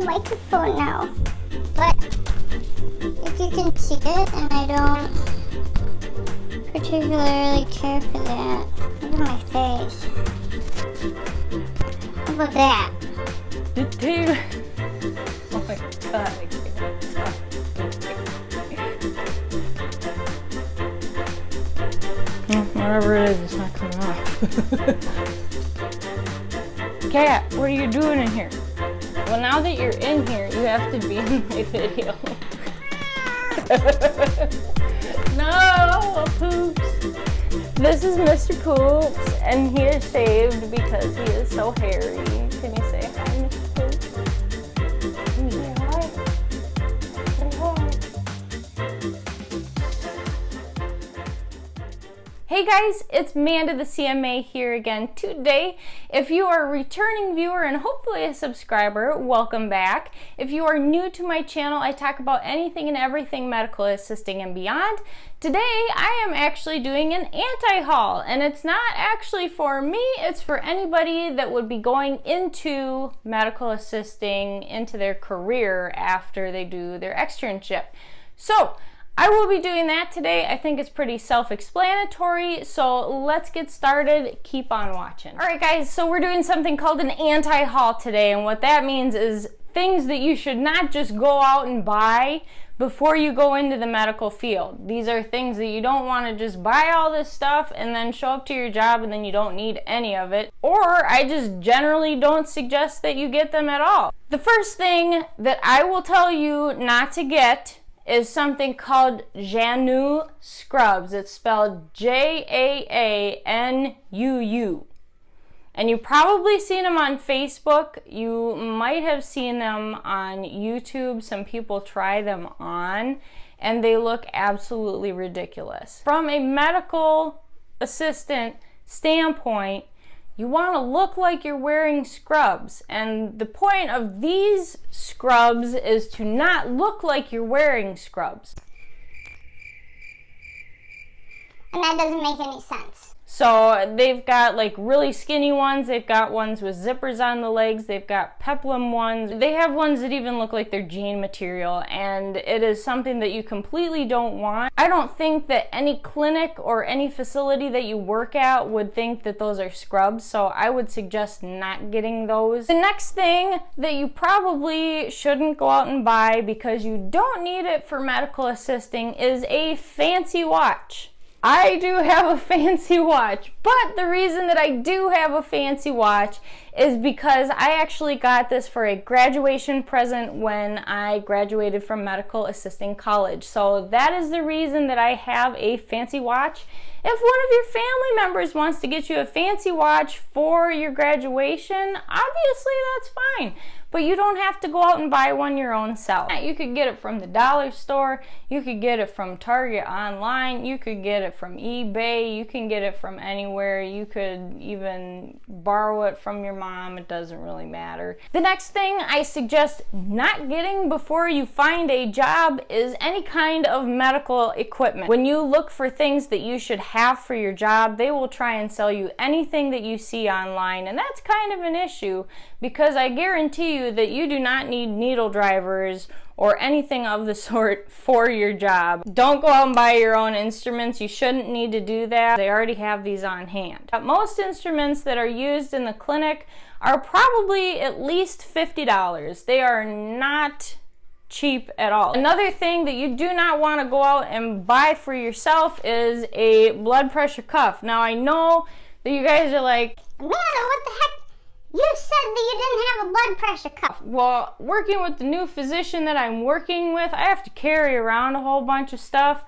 microphone now. But if you can see it, and I don't particularly care for that. Look at my face. How about that? Oh my god, I can't. Whatever it is, it's not coming off. Kat, what are you doing in here? Well, now that you're in here, you have to be in my video. No, Poops. This is Mr. Poops, and he is shaved because he is so hairy. Can you say hi, Mr. Poops? Can you say hi? Say hi. Hey guys, it's Manda the CMA here again today. If you are a returning viewer and hopefully a subscriber, welcome back. If you are new to my channel, I talk about anything and everything medical assisting and beyond. Today, I am actually doing an anti-haul, and it's not actually for me, it's for anybody that would be going into medical assisting into their career after they do their externship. So, I will be doing that today. I think it's pretty self-explanatory, so let's get started. Keep on watching. All right, guys, so we're doing something called an anti-haul today, and what that means is things that you should not just go out and buy before you go into the medical field. These are things that you don't want to just buy all this stuff and then show up to your job and then you don't need any of it. Or I just generally don't suggest that you get them at all. The first thing that I will tell you not to get is something called Jaanuu scrubs. It's spelled Jaanuu. And you've probably seen them on Facebook. You might have seen them on YouTube. Some people try them on, and they look absolutely ridiculous. From a medical assistant standpoint, you want to look like you're wearing scrubs. And the point of these scrubs is to not look like you're wearing scrubs. And that doesn't make any sense. So they've got like really skinny ones, they've got ones with zippers on the legs, they've got peplum ones, they have ones that even look like they're jean material, and it is something that you completely don't want. I don't think that any clinic or any facility that you work at would think that those are scrubs, so I would suggest not getting those. The next thing that you probably shouldn't go out and buy because you don't need it for medical assisting is a fancy watch. I do have a fancy watch, but the reason that I do have a fancy watch is because I actually got this for a graduation present when I graduated from medical assisting college. So that is the reason that I have a fancy watch. If one of your family members wants to get you a fancy watch for your graduation, obviously that's fine. But you don't have to go out and buy one your own self. You could get it from the dollar store, you could get it from Target online, you could get it from eBay, you can get it from anywhere, you could even borrow it from your mom, it doesn't really matter. The next thing I suggest not getting before you find a job is any kind of medical equipment. When you look for things that you should have for your job, they will try and sell you anything that you see online, and that's kind of an issue because I guarantee you that you do not need needle drivers or anything of the sort for your job. Don't go out and buy your own instruments. You shouldn't need to do that. They already have these on hand. Most instruments that are used in the clinic are probably at least $50. They are not cheap at all. Another thing that you do not want to go out and buy for yourself is a blood pressure cuff. Now I know that you guys are like, Amanda, what the heck? You said that you didn't have a blood pressure cuff. Well, working with the new physician that I'm working with, I have to carry around a whole bunch of stuff.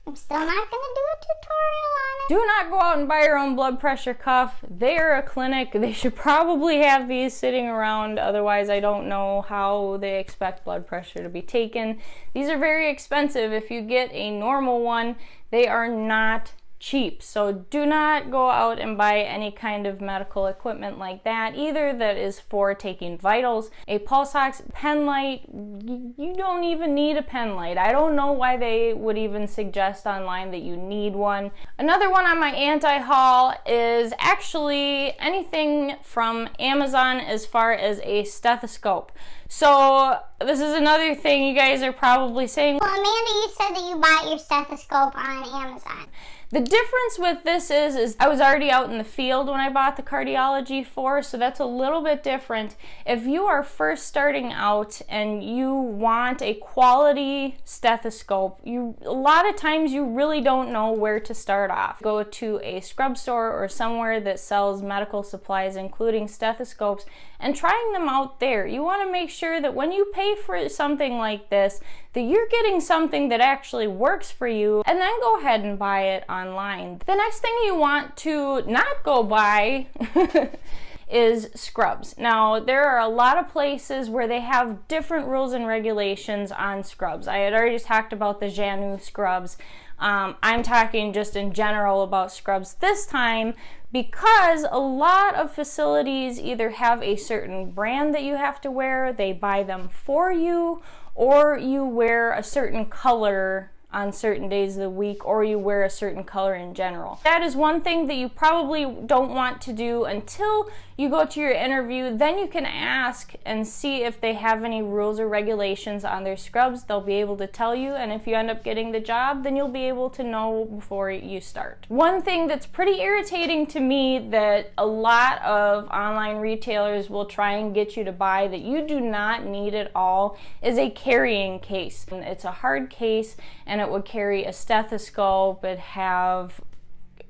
I'm still not going to do a tutorial on it. Do not go out and buy your own blood pressure cuff. They are a clinic. They should probably have these sitting around. Otherwise, I don't know how they expect blood pressure to be taken. These are very expensive. If you get a normal one, they are not cheap. So do not go out and buy any kind of medical equipment like that either that is for taking vitals. A pulse ox pen light, you don't even need a pen light. I don't know why they would even suggest online that you need one. Another one on my anti-haul is actually anything from Amazon as far as a stethoscope. So this is another thing you guys are probably saying, well, Amanda, you said that you bought your stethoscope on Amazon. The difference with this is I was already out in the field when I bought the Cardiology 4, so that's a little bit different. If you are first starting out and you want a quality stethoscope, a lot of times you really don't know where to start off. Go to a scrub store or somewhere that sells medical supplies, including stethoscopes, and trying them out there. You want to make sure that when you pay for something like this, that you're getting something that actually works for you, and then go ahead and buy it online. The next thing you want to not go buy is scrubs. Now, there are a lot of places where they have different rules and regulations on scrubs. I had already talked about the Janu scrubs. I'm talking just in general about scrubs this time, because a lot of facilities either have a certain brand that you have to wear, they buy them for you, or you wear a certain color on certain days of the week, or you wear a certain color in general. That is one thing that you probably don't want to do until you go to your interview. Then you can ask and see if they have any rules or regulations on their scrubs. They'll be able to tell you, and if you end up getting the job, then you'll be able to know before you start. One thing that's pretty irritating to me that a lot of online retailers will try and get you to buy that you do not need at all is a carrying case. It's a hard case, and it would carry a stethoscope, it'd have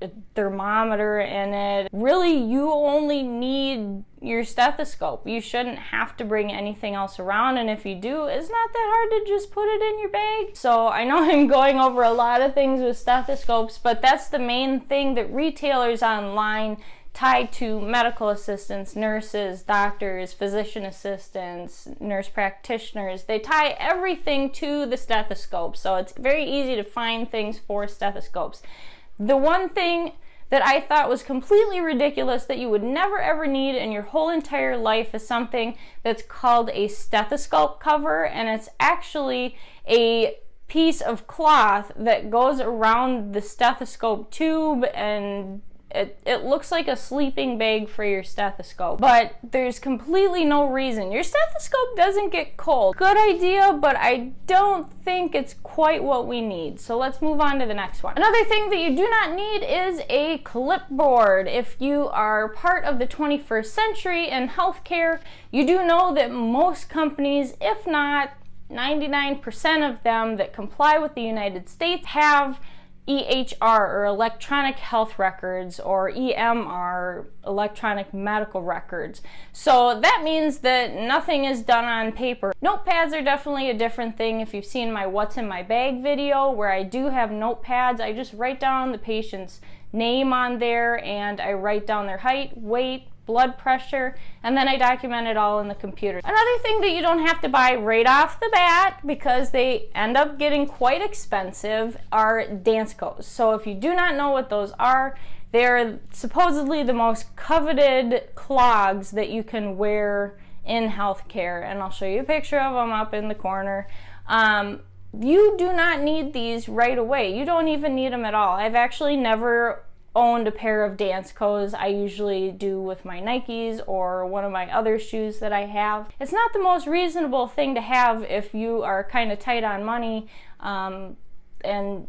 a thermometer in it. Really, you only need your stethoscope. You shouldn't have to bring anything else around, and if you do, it's not that hard to just put it in your bag. So I know I'm going over a lot of things with stethoscopes, but that's the main thing that retailers online tied to medical assistants, nurses, doctors, physician assistants, nurse practitioners. They tie everything to the stethoscope, so it's very easy to find things for stethoscopes. The one thing that I thought was completely ridiculous that you would never ever need in your whole entire life is something that's called a stethoscope cover, and it's actually a piece of cloth that goes around the stethoscope tube, and it looks like a sleeping bag for your stethoscope, but there's completely no reason. Your stethoscope doesn't get cold. Good idea, but I don't think it's quite what we need. So let's move on to the next one. Another thing that you do not need is a clipboard. If you are part of the 21st century in healthcare, you do know that most companies, if not 99% of them that comply with the United States, have EHR, or electronic health records, or EMR, electronic medical records. So that means that nothing is done on paper. Notepads are definitely a different thing. If you've seen my What's in My Bag video, where I do have notepads, I just write down the patient's name on there, and I write down their height, weight, blood pressure, and then I document it all in the computer. Another thing that you don't have to buy right off the bat, because they end up getting quite expensive, are Danskos. So if you do not know what those are, they're supposedly the most coveted clogs that you can wear in healthcare, and I'll show you a picture of them up in the corner. You do not need these right away. You don't even need them at all. I've actually never owned a pair of Danskos. I usually do with my Nikes or one of my other shoes that I have. It's not the most reasonable thing to have if you are kind of tight on money, and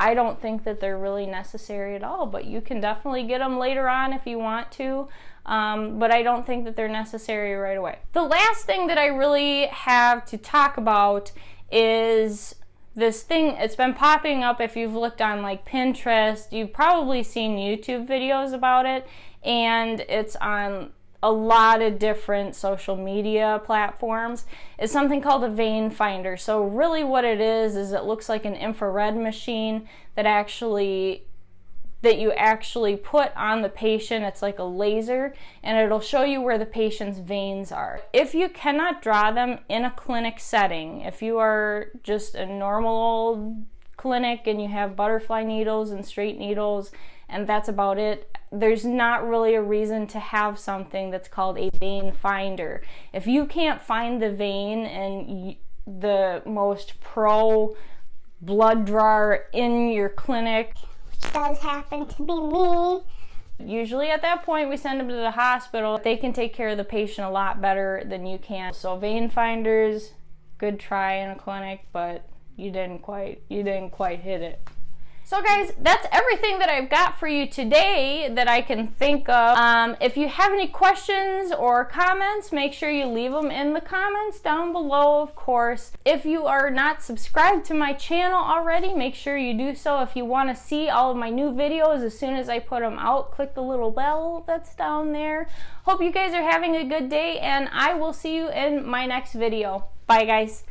I don't think that they're really necessary at all, but you can definitely get them later on if you want to, but I don't think that they're necessary right away. The last thing that I really have to talk about is this thing. It's been popping up if you've looked on like Pinterest. You've probably seen YouTube videos about it, and it's on a lot of different social media platforms. It's something called a vein finder. So really what it is it looks like an infrared machine that you actually put on the patient. It's like a laser, and it'll show you where the patient's veins are. If you cannot draw them in a clinic setting, if you are just a normal old clinic and you have butterfly needles and straight needles and that's about it, there's not really a reason to have something that's called a vein finder. If you can't find the vein in the most pro blood drawer in your clinic, which does happen to be me, Usually at that point, we send them to the hospital. They can take care of the patient a lot better than you can. So vein finders, good try in a clinic, but you didn't quite hit it. So guys, that's everything that I've got for you today that I can think of. If you have any questions or comments, make sure you leave them in the comments down below, of course. If you are not subscribed to my channel already, make sure you do so. If you want to see all of my new videos as soon as I put them out, click the little bell that's down there. Hope you guys are having a good day, and I will see you in my next video. Bye guys.